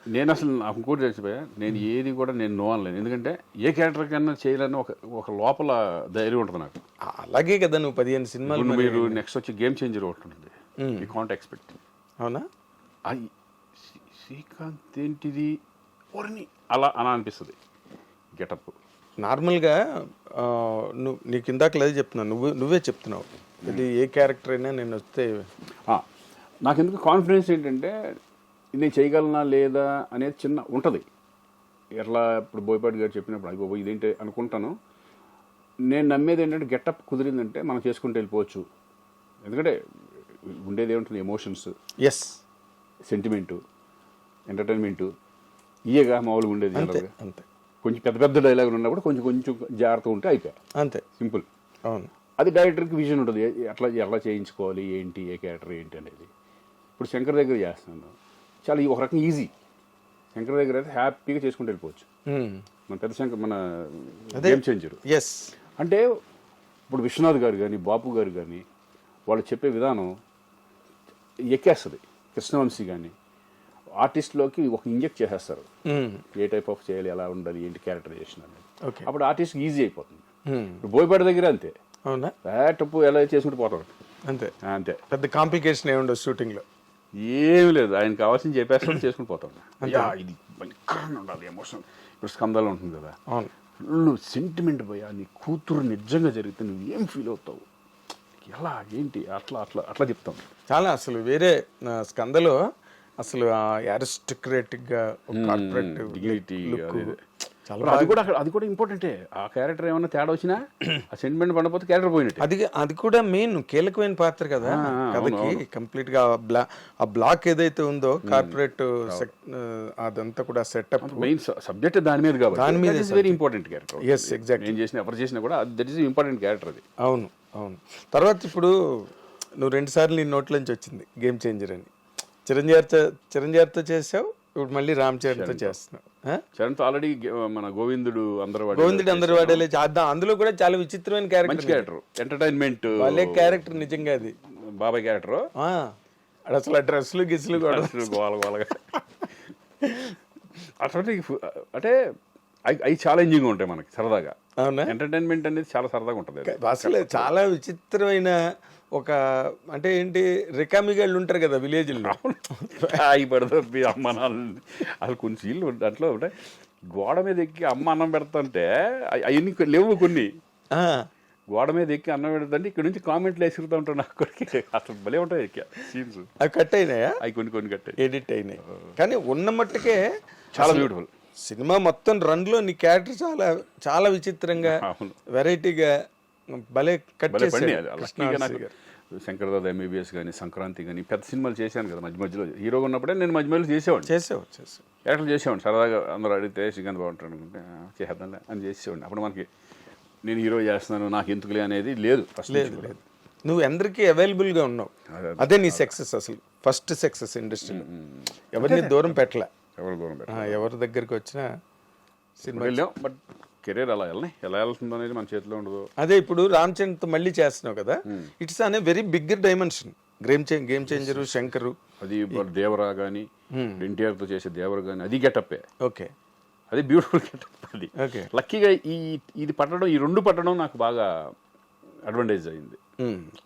నేను అసలు నాకు ఇంకోటి తెలిసిపోయా, నేను ఏది కూడా నేను నో అనలేను. ఎందుకంటే ఏ క్యారెక్టర్ కన్నా చేయాలని ఒక లోపల ధైర్యం ఉంటుంది నాకు. అలాగే కదా నువ్వు 15 సినిమాలు ఇప్పుడు మీరు నెక్స్ట్ వచ్చి గేమ్ చేంజర్ ఒకటి ఉంటుంది, యూ కాంట్ ఎక్స్పెక్ట్. అవునా? అది శ్రీకాంత్ ఏంటిది ఓర్ని అలా అనిపిస్తుంది గెటప్. నార్మల్గా నీకు ఇందాక లేదు చెప్తున్నావు, నువ్వే చెప్తున్నావు ఇది ఏ క్యారెక్టర్ అయినా నేను వస్తే. నాకు ఎందుకు కాన్ఫిడెన్స్ ఏంటంటే నేను చేయగలనా లేదా అనేది చిన్న ఉంటుంది. ఎట్లా ఇప్పుడు బోయపాటి గారు చెప్పినప్పుడు అయ్యి ఇదేంటి అనుకుంటాను. నేను నమ్మేది ఏంటంటే గెటప్ కుదిరిందంటే మనం చేసుకుంటూ వెళ్ళిపోవచ్చు. ఎందుకంటే ఉండేది ఏముంటుంది, ఎమోషన్స్, ఎస్, సెంటిమెంటు, ఎంటర్టైన్మెంటు, ఇయేగా మామూలుగా ఉండేది. అంతే. కొంచెం పెద్ద పెద్ద డైలాగులు ఉన్నప్పుడు కొంచెం కొంచెం జాగ్రత్త ఉంటే అయిపోయాయి, అంతే, సింపుల్. అవును. అది డైరెక్టర్కి విజన్ ఉంటుంది, ఎలా చేయించుకోవాలి, ఏంటి, ఏ క్యారెక్టర్ ఏంటి అనేది. ఇప్పుడు శంకర్ దగ్గర చేస్తున్నాను, చాలా ఒక రకంగా ఈజీ. శంకర్ దగ్గర అయితే హ్యాపీగా చేసుకుంటూ వెళ్ళిపోవచ్చు. మన పెద్ద శంకర్, మన గేమ్ చేంజర్. ఎస్, అంటే ఇప్పుడు విశ్వనాథ్ గారు కానీ బాపు గారు కానీ వాళ్ళు చెప్పే విధానం ఎక్కేస్తుంది. కృష్ణవంశీ కానీ ఆర్టిస్ట్లోకి ఒక ఇంజెక్ట్ చేసేస్తారు, ఏ టైప్ ఆఫ్ చేయాలి, ఎలా ఉండాలి, ఏంటి క్యారెక్టరైజేషన్ అనేది. అప్పుడు ఆర్టిస్ట్కి ఈజీ అయిపోతుంది. ఇప్పుడు బోయపాటి దగ్గర అంతే, అవునా, టప్పు ఎలా చేసుకుంటూ పోతాడు, అంతే అంతే. పెద్ద కాంప్లికేషన్ ఏమి ఉండదు షూటింగ్లో, ఏమి లేదు. ఆయన కావాల్సింది చెప్పేస్తాడు, చేసుకుని పోతాడు. ఇది భయంకరంగా ఉండాలి ఎమోషన్. ఇప్పుడు స్కందాలు ఉంటుంది కదా, అవును, ఫుల్ సెంటిమెంట్ పోయా, నీ కూతురు నిజంగా జరిగితే నువ్వు ఏం ఫీల్ అవుతావు, ఎలా ఏంటి, అట్లా అట్లా అట్లా చెప్తాం. చాలా అసలు వేరే స్కందలో అసలు అరిస్టోక్రాటిక్గా కార్పొరేట్ డిగ్నిటీ, అది కూడా ఇంపార్టెంటే. ఆ క్యారెక్టర్ ఏమైనా తేడా వచ్చినా ఆ సెంటిమెంట్ పడకపోతే క్యారెక్టర్ పోయినట్టు. అది కూడా మెయిన్ కీలకమైన పాత్ర కదా కథకి. కంప్లీట్ గా ఆ బ్లాక్ ఏదైతే ఉందో కార్పొరేట్ అదంతా కూడా సెటప్, మెయిన్ సబ్జెక్ట్ దాని మీద కాబట్టి దాని మీద very important character. Yes, exact. ఏం చేసినా ఎవరు చేసినా కూడా దట్ ఈస్ ఇంపార్టెంట్ క్యారెక్టర్ అది. అవును, అవును. తర్వాత ఇప్పుడు నువ్వు 2 సార్లు నీ నోట్లోంచి వచ్చింది గేమ్ చేంజర్ అని. చిరంజీవితో చేసావు, ఇప్పుడు మళ్ళీ రామ్ చరణ్తో చేస్తున్నావు. చరణ్తో ఆల్రెడీ మన గోవిందుడు అందరు వాడేలే అందులో కూడా చాలా విచిత్రమైన క్యారెక్టర్, ఎంటర్టైన్మెంట్ వాళ్ళే క్యారెక్టర్ నిజంగా. అది బాబాయ్ క్యారెక్టర్ అసలు డ్రెస్సులు గిస్సులు కూడా గోలగోలగా అటువంటి. అంటే అవి ఛాలెంజింగ్ ఉంటాయి మనకి సరదాగా. అవునా? ఎంటర్టైన్మెంట్ అనేది చాలా సరదాగా ఉంటుంది. అసలు చాలా విచిత్రమైన ఒక అంటే ఏంటి, రికామిగాళ్ళు ఉంటారు కదా విలేజ్లో, పడుతుంది అమ్మ నాన్న. అసలు కొన్ని సీన్లు దాంట్లో ఉంటాయి, గోడ మీద ఎక్కి అమ్మ అన్నం పెడతాంటే అవన్నీ లేవు కొన్ని. గోడ మీద ఎక్కి అన్నం పెడతాంటే ఇక్కడ నుంచి కామెంట్లు వేసుకుతూ ఉంటారు నాకు కొడుకు. అసలు భలే ఉంటాయి సీన్స్. అవి కట్ అయినాయా? అవి కొన్ని కట్ ఎడిట్ అయినాయి. కానీ ఉన్న మట్టుకే చాలా బ్యూటిఫుల్. సినిమా మొత్తం రన్లో నీ క్యారెక్టర్ చాలా చాలా విచిత్రంగా, వెరైటీగా భలే కట్ చేసి. శంకర్ దాదా ఎంబీబీఎస్ కానీ, సంక్రాంతి కానీ పెద్ద సినిమాలు చేశాను కదా మధ్య మధ్యలో. హీరోగా ఉన్నప్పుడే నేను మధ్య మధ్యలో చేసేవాడిని క్యారెక్టర్ చేసేవాడిని. సరదాగా అందరూ అడిగితే శ్రీకాంత్ బాగుంటాడు అనుకుంటే చేద్దాంలే అని చేసేవాడిని. అప్పుడు మనకి నేను హీరో చేస్తున్నాను నాకు ఎందుకులే అనేది లేదు. లేదు, నువ్వు అందరికీ అవైలబుల్గా ఉన్నావు. అదే నీ సక్సెస్, అసలు ఫస్ట్ సక్సెస్ ఇండస్ట్రీలో. ఎవరిని దూరం పెట్టలే, ఎవరి దగ్గరికి వచ్చినా సినిమా వెళ్ళాం. బట్ కెరీర్ ఎలా వెళ్తుందో అనేది మన చేతిలో ఉండదు. అదే ఇప్పుడు రామ్ చరణ్తో మళ్ళీ చేస్తున్నావు కదా, ఇట్స్ అనే very bigger dimension. Game changer, Shankar, అది దేవరా కానీ, ఎన్టీఆర్తో చేసే దేవర కానీ అది గెటప్పే. ఓకే, అది బ్యూటిఫుల్ గెటప్. అది లక్కీగా ఇది పట్టడం, ఈ 2 పట్టడం నాకు బాగా అడ్వాంటేజ్ అయింది.